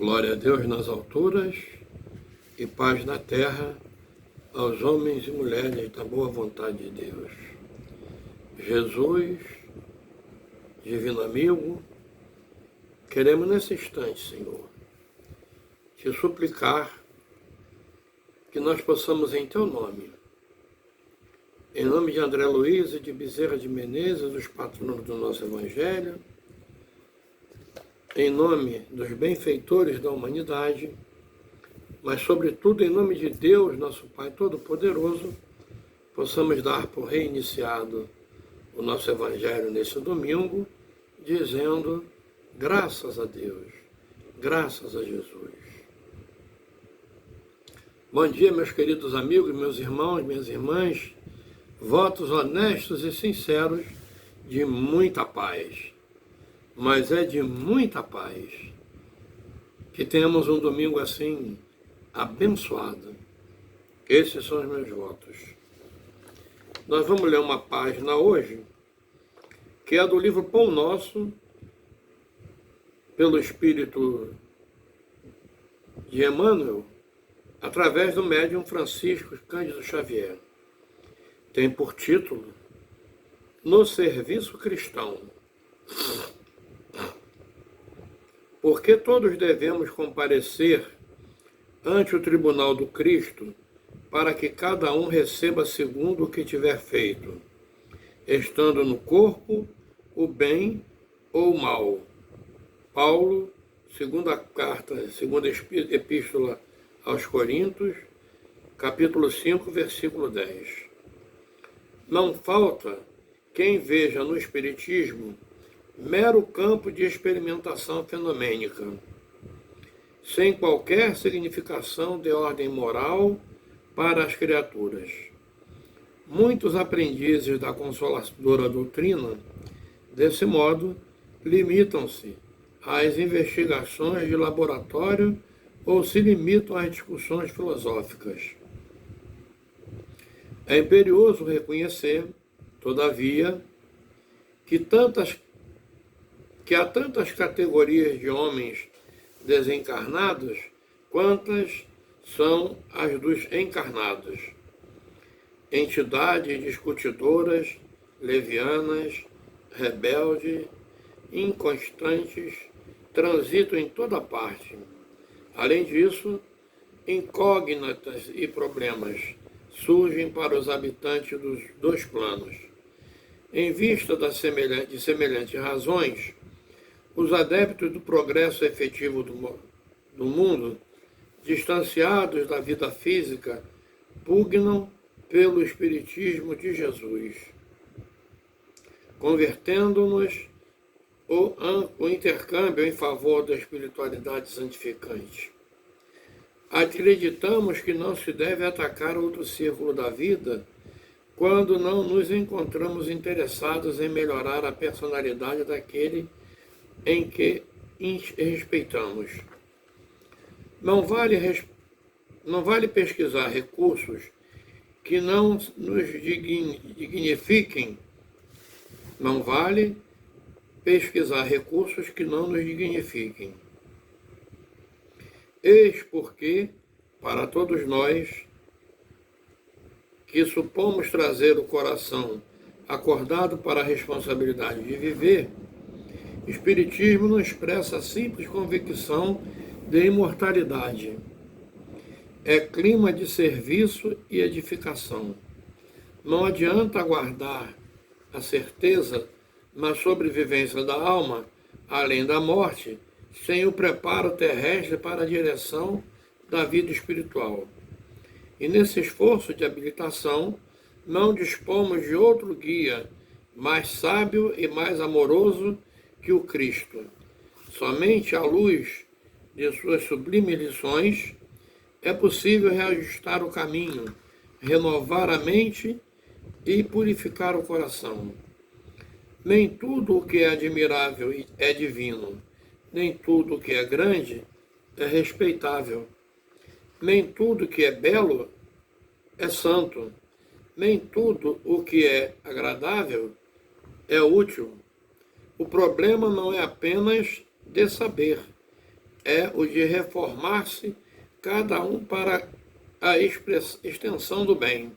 Glória a Deus nas alturas e paz na terra aos homens e mulheres da boa vontade de Deus. Jesus, divino amigo, queremos nesse instante, Senhor, te suplicar que nós possamos em teu nome, em nome de André Luiz e de Bezerra de Menezes, os patronos do nosso Evangelho, em nome dos benfeitores da humanidade, mas sobretudo em nome de Deus, nosso Pai Todo-Poderoso, possamos dar por reiniciado o nosso Evangelho nesse domingo, dizendo graças a Deus, graças a Jesus. Bom dia, meus queridos amigos, meus irmãos, minhas irmãs, votos honestos e sinceros de muita paz. Mas é de muita paz que tenhamos um domingo assim abençoado. Esses são os meus votos. Nós vamos ler uma página hoje que é do livro Pão Nosso, pelo Espírito de Emmanuel, através do médium Francisco Cândido Xavier. Tem por título No Serviço Cristão. Porque todos devemos comparecer ante o tribunal do Cristo, para que cada um receba segundo o que tiver feito, estando no corpo o bem ou o mal. Paulo, segunda epístola aos Coríntios, capítulo 5, versículo 10. Não falta quem veja no Espiritismo mero campo de experimentação fenomênica, sem qualquer significação de ordem moral para as criaturas. Muitos aprendizes da Consoladora Doutrina, desse modo, limitam-se às investigações de laboratório ou se limitam às discussões filosóficas. É imperioso reconhecer, todavia, que há tantas categorias de homens desencarnados quantas são as dos encarnados. Entidades discutidoras, levianas, rebeldes, inconstantes, transitam em toda parte. Além disso, incógnitas e problemas surgem para os habitantes dos dois planos. Em vista de semelhantes razões, os adeptos do progresso efetivo do mundo, distanciados da vida física, pugnam pelo Espiritismo de Jesus, convertendo-nos o intercâmbio em favor da espiritualidade santificante. Acreditamos que não se deve atacar outro círculo da vida quando não nos encontramos interessados em melhorar a personalidade daquele em que respeitamos. Não vale pesquisar recursos que não nos dignifiquem. Não vale pesquisar recursos que não nos dignifiquem. Eis porque, para todos nós, que supomos trazer o coração acordado para a responsabilidade de viver, Espiritismo não expressa a simples convicção de imortalidade. É clima de serviço e edificação. Não adianta aguardar a certeza na sobrevivência da alma, além da morte, sem o preparo terrestre para a direção da vida espiritual. E nesse esforço de habilitação, não dispomos de outro guia mais sábio e mais amoroso que o Cristo. Somente à luz de suas sublimes lições é possível reajustar o caminho, renovar a mente e purificar o coração. Nem tudo o que é admirável é divino, nem tudo o que é grande é respeitável. Nem tudo que é belo é santo, nem tudo o que é agradável é útil. O problema não é apenas de saber, é o de reformar-se cada um para a extensão do bem.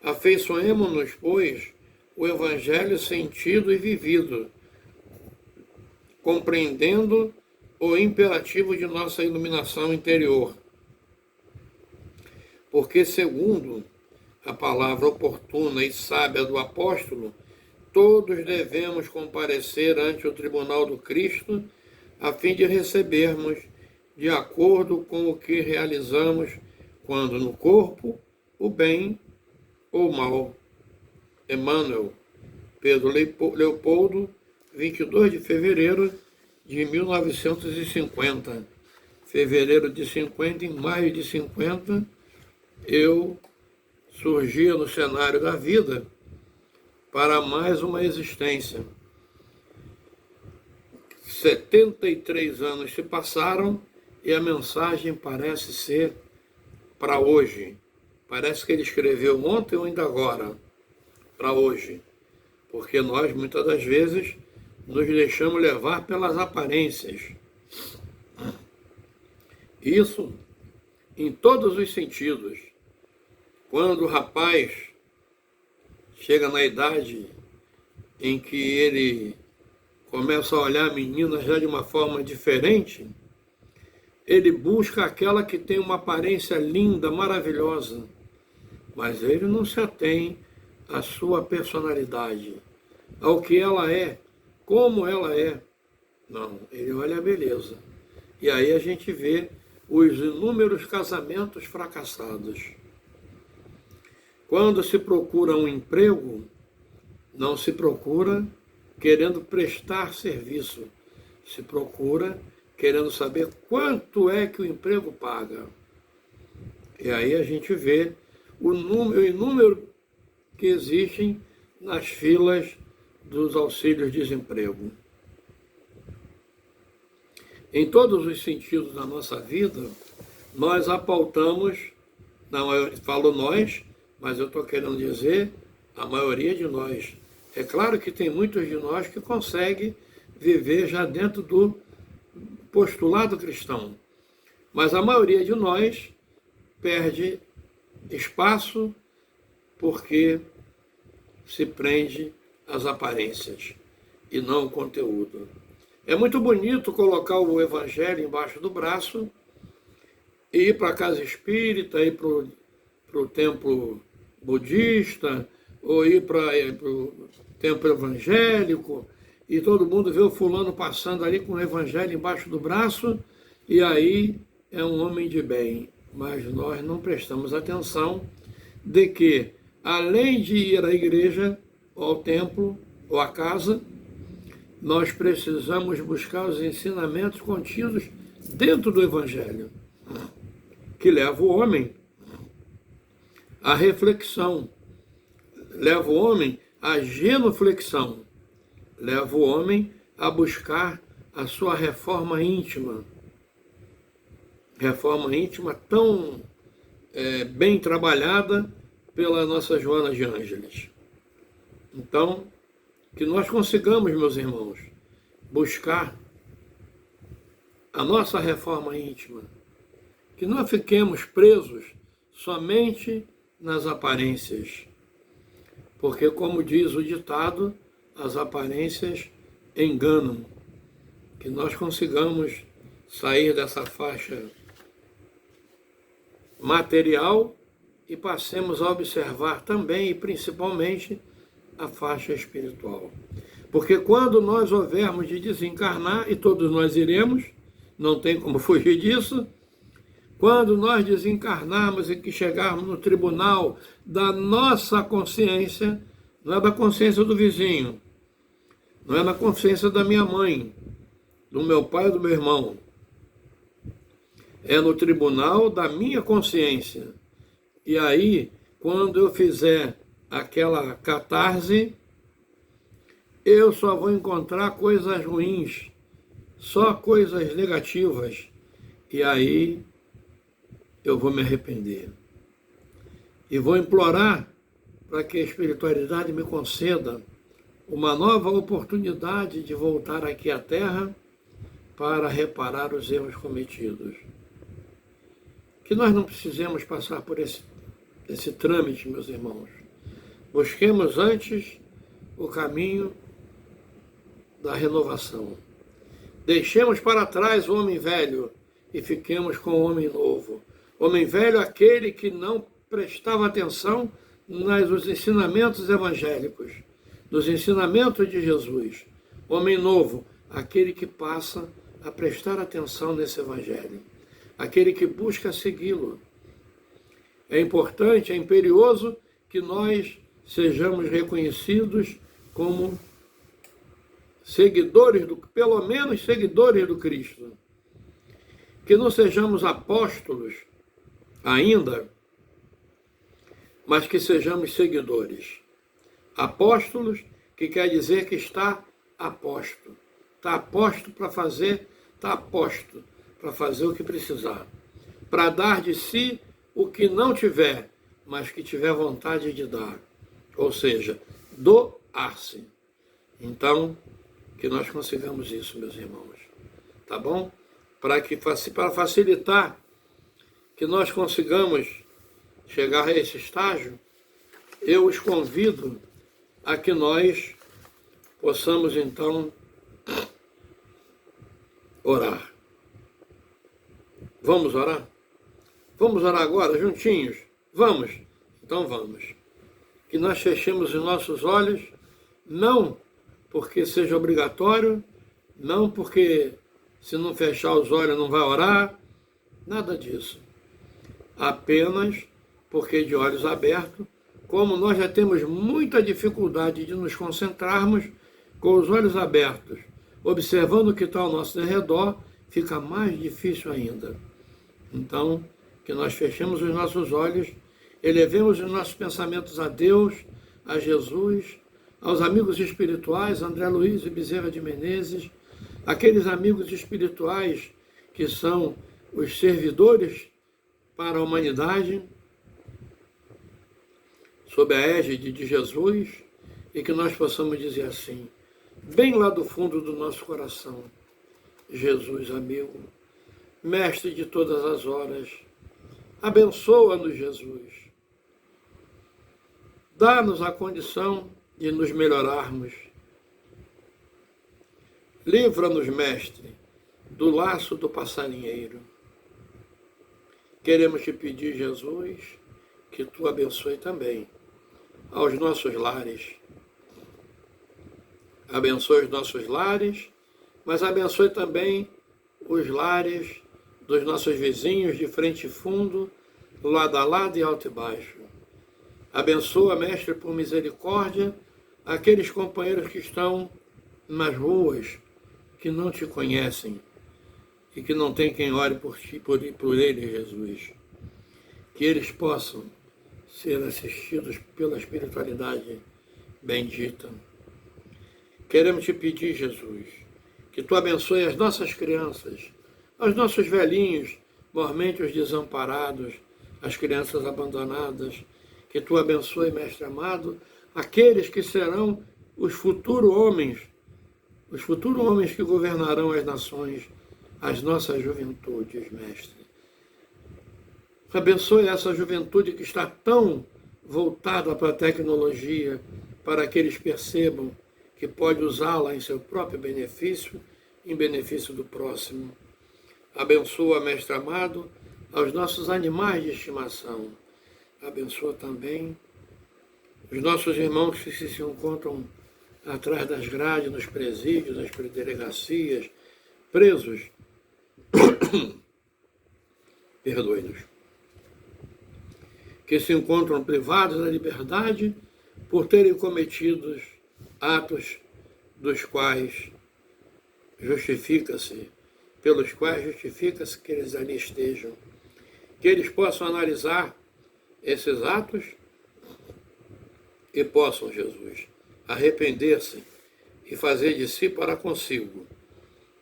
Afeiçoemo-nos, pois, o Evangelho sentido e vivido, compreendendo o imperativo de nossa iluminação interior. Porque, segundo a palavra oportuna e sábia do apóstolo, todos devemos comparecer ante o tribunal do Cristo, a fim de recebermos, de acordo com o que realizamos, quando no corpo, o bem ou o mal. Emmanuel, Pedro Leopoldo, 22 de fevereiro de 1950. Fevereiro de 50, em maio de 50, eu surgia no cenário da vida para mais uma existência. 73 anos se passaram e a mensagem parece ser para hoje. Parece que ele escreveu ontem ou ainda agora, para hoje. Porque nós, muitas das vezes, nos deixamos levar pelas aparências. Isso em todos os sentidos. Quando o rapaz chega na idade em que ele começa a olhar a menina já de uma forma diferente, ele busca aquela que tem uma aparência linda, maravilhosa, mas ele não se atém à sua personalidade, ao que ela é, como ela é. Não, ele olha a beleza. E aí a gente vê os inúmeros casamentos fracassados. Quando se procura um emprego, não se procura querendo prestar serviço, se procura querendo saber quanto é que o emprego paga. E aí a gente vê o número que existem nas filas dos auxílios-desemprego. Em todos os sentidos da nossa vida, nós apautamos, não, eu falo nós, mas eu estou querendo dizer a maioria de nós. É claro que tem muitos de nós que conseguem viver já dentro do postulado cristão, mas a maioria de nós perde espaço porque se prende às aparências e não o conteúdo. É muito bonito colocar o Evangelho embaixo do braço e ir para a casa espírita, ir para o templo budista, ou ir para o templo evangélico, e todo mundo vê o fulano passando ali com o Evangelho embaixo do braço, e aí é um homem de bem. Mas nós não prestamos atenção de que, além de ir à igreja, ou ao templo, ou à casa, nós precisamos buscar os ensinamentos contidos dentro do Evangelho, que leva o homem à reflexão, leva o homem à genuflexão, leva o homem a buscar a sua reforma íntima tão bem trabalhada pela nossa Joana de Ângeles. Então, que nós consigamos, meus irmãos, buscar a nossa reforma íntima, que não fiquemos presos somente nas aparências, porque, como diz o ditado, as aparências enganam. Que nós consigamos sair dessa faixa material e passemos a observar também e principalmente a faixa espiritual. Porque quando nós houvermos de desencarnar, e todos nós iremos, não tem como fugir disso, quando nós desencarnarmos e que chegarmos no tribunal da nossa consciência, não é da consciência do vizinho, não é na consciência da minha mãe, do meu pai e do meu irmão, é no tribunal da minha consciência. E aí, quando eu fizer aquela catarse, eu só vou encontrar coisas ruins, só coisas negativas, e aí eu vou me arrepender. E vou implorar para que a espiritualidade me conceda uma nova oportunidade de voltar aqui à Terra para reparar os erros cometidos. Que nós não precisemos passar por esse trâmite, meus irmãos. Busquemos antes o caminho da renovação. Deixemos para trás o homem velho e fiquemos com o homem novo. Homem velho, aquele que não prestava atenção nos ensinamentos evangélicos, nos ensinamentos de Jesus. Homem novo, aquele que passa a prestar atenção nesse evangelho, aquele que busca segui-lo. É importante, é imperioso que nós sejamos reconhecidos como seguidores, pelo menos seguidores do Cristo. Que não sejamos apóstolos ainda, mas que sejamos seguidores. Apóstolos, que quer dizer que está aposto. Está aposto para fazer, está aposto para fazer o que precisar. Para dar de si o que não tiver, mas que tiver vontade de dar. Ou seja, doar-se. Então, que nós consigamos isso, meus irmãos. Tá bom? Para facilitar que nós consigamos chegar a esse estágio, eu os convido a que nós possamos, então, orar. Vamos orar? Vamos orar agora, juntinhos? Vamos? Então vamos. Que nós fechemos os nossos olhos, não porque seja obrigatório, não porque se não fechar os olhos não vai orar, nada disso. Apenas porque de olhos abertos, como nós já temos muita dificuldade de nos concentrarmos com os olhos abertos, observando o que está ao nosso redor, fica mais difícil ainda. Então, que nós fechemos os nossos olhos, elevemos os nossos pensamentos a Deus, a Jesus, aos amigos espirituais, André Luiz e Bezerra de Menezes, aqueles amigos espirituais que são os servidores para a humanidade, sob a égide de Jesus, e que nós possamos dizer assim, bem lá do fundo do nosso coração, Jesus, amigo, mestre de todas as horas, abençoa-nos, Jesus. Dá-nos a condição de nos melhorarmos. Livra-nos, mestre, do laço do passarinheiro. Queremos te pedir, Jesus, que tu abençoe também aos nossos lares. Abençoe os nossos lares, mas abençoe também os lares dos nossos vizinhos de frente e fundo, lado a lado e alto e baixo. Abençoa, mestre, por misericórdia, aqueles companheiros que estão nas ruas, que não te conhecem e que não tem quem ore por ti, por eles, Jesus. Que eles possam ser assistidos pela espiritualidade bendita. Queremos te pedir, Jesus, que tu abençoe as nossas crianças, aos nossos velhinhos, mormente os desamparados, as crianças abandonadas, que tu abençoe, mestre amado, aqueles que serão os futuros homens que governarão as nações, as nossas juventudes, mestre. Abençoe essa juventude que está tão voltada para a tecnologia, para que eles percebam que pode usá-la em seu próprio benefício, em benefício do próximo. Abençoa, mestre amado, aos nossos animais de estimação. Abençoa também os nossos irmãos que se encontram atrás das grades, nos presídios, nas delegacias, presos. Perdoe-nos. Que se encontram privados da liberdade por terem cometido atos dos quais justifica-se, pelos quais justifica-se que eles ali estejam. Que eles possam analisar esses atos e possam, Jesus, arrepender-se e fazer de si para consigo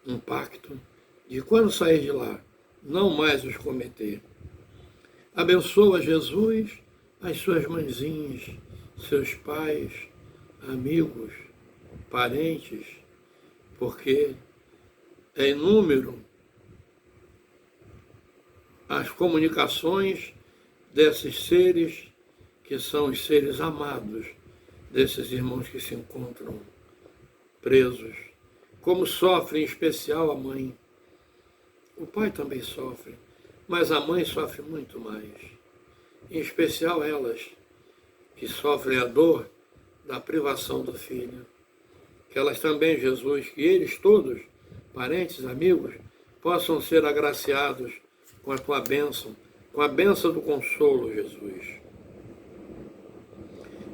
um pacto de quando sair de lá, não mais os cometer. Abençoa, Jesus, as suas mãezinhas, seus pais, amigos, parentes, porque É inúmero as comunicações desses seres que são os seres amados, desses irmãos que se encontram presos. Como sofre em especial a mãe. O pai também sofre, mas a mãe sofre muito mais. Em especial elas, que sofrem a dor da privação do filho. Que elas também, Jesus, que eles todos, parentes, amigos, possam ser agraciados com a tua bênção, com a bênção do consolo, Jesus.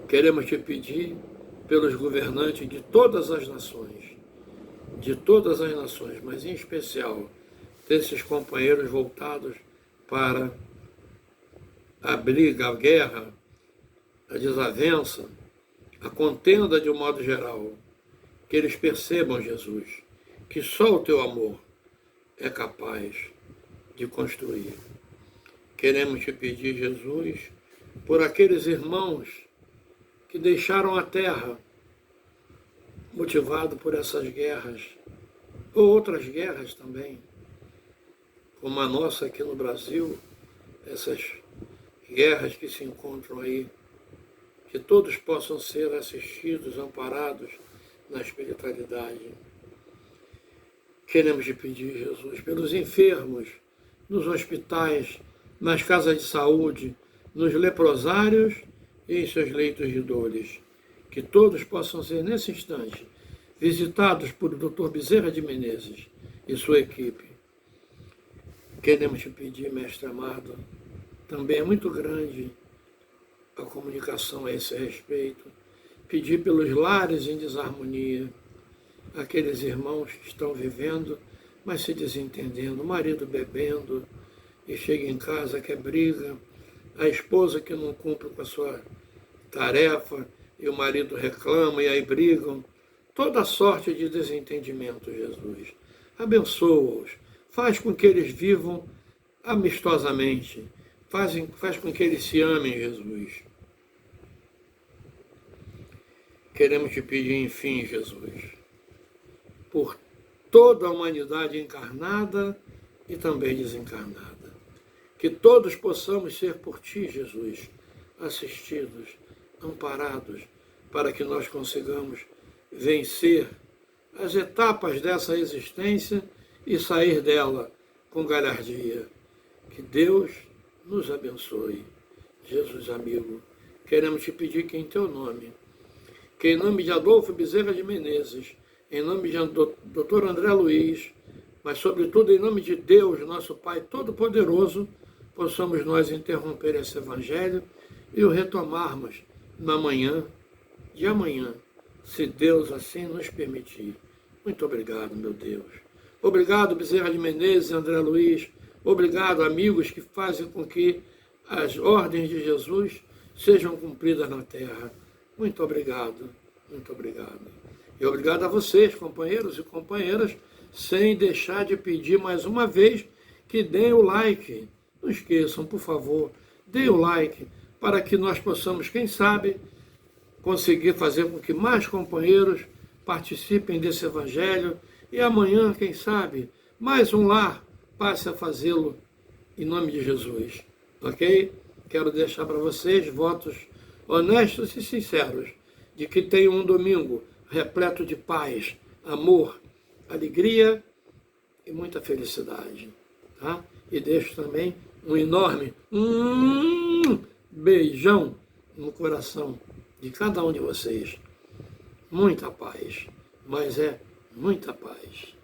Queremos te pedir pelos governantes de todas as nações, mas em especial desses companheiros voltados para a briga, a guerra, a desavença, a contenda de um modo geral, que eles percebam, Jesus, que só o teu amor é capaz de construir. Queremos te pedir, Jesus, por aqueles irmãos que deixaram a terra, motivado por essas guerras, ou outras guerras também, como a nossa aqui no Brasil, essas guerras que se encontram aí, que todos possam ser assistidos, amparados na espiritualidade. Queremos te pedir, Jesus, pelos enfermos, nos hospitais, nas casas de saúde, nos leprosários e em seus leitos de dores, que todos possam ser, nesse instante, visitados por Dr. Bezerra de Menezes e sua equipe. Queremos te pedir, mestre amado, também é muito grande a comunicação a esse respeito, pedir pelos lares em desarmonia, aqueles irmãos que estão vivendo, mas se desentendendo, o marido bebendo, e chega em casa que é briga, a esposa que não cumpre com a sua tarefa, e o marido reclama, e aí brigam, toda sorte de desentendimento, Jesus. Abençoa-os, faz com que eles vivam amistosamente, faz com que eles se amem, Jesus. Queremos te pedir, enfim, Jesus, por toda a humanidade encarnada e também desencarnada, que todos possamos ser por ti, Jesus, assistidos, amparados, para que nós consigamos vencer as etapas dessa existência e sair dela com galhardia. Que Deus nos abençoe. Jesus amigo, queremos te pedir que em teu nome, que em nome de Adolfo Bezerra de Menezes, em nome de Dr. André Luiz, mas sobretudo em nome de Deus, nosso Pai Todo-Poderoso, possamos nós interromper esse Evangelho e o retomarmos na manhã de amanhã, se Deus assim nos permitir. Muito obrigado, meu Deus. Obrigado, Bezerra de Menezes, André Luiz. Obrigado, amigos que fazem com que as ordens de Jesus sejam cumpridas na terra. Muito obrigado, muito obrigado. E obrigado a vocês, companheiros e companheiras, sem deixar de pedir mais uma vez que deem o like. Não esqueçam, por favor, deem o like para que nós possamos, quem sabe, conseguir fazer com que mais companheiros participem desse Evangelho e amanhã, quem sabe, mais um lar passe a fazê-lo em nome de Jesus. Ok? Quero deixar para vocês votos honestos e sinceros de que tenham um domingo repleto de paz, amor, alegria e muita felicidade. Tá? E deixo também um enorme beijão no coração de cada um de vocês. Muita paz, mas é muita paz.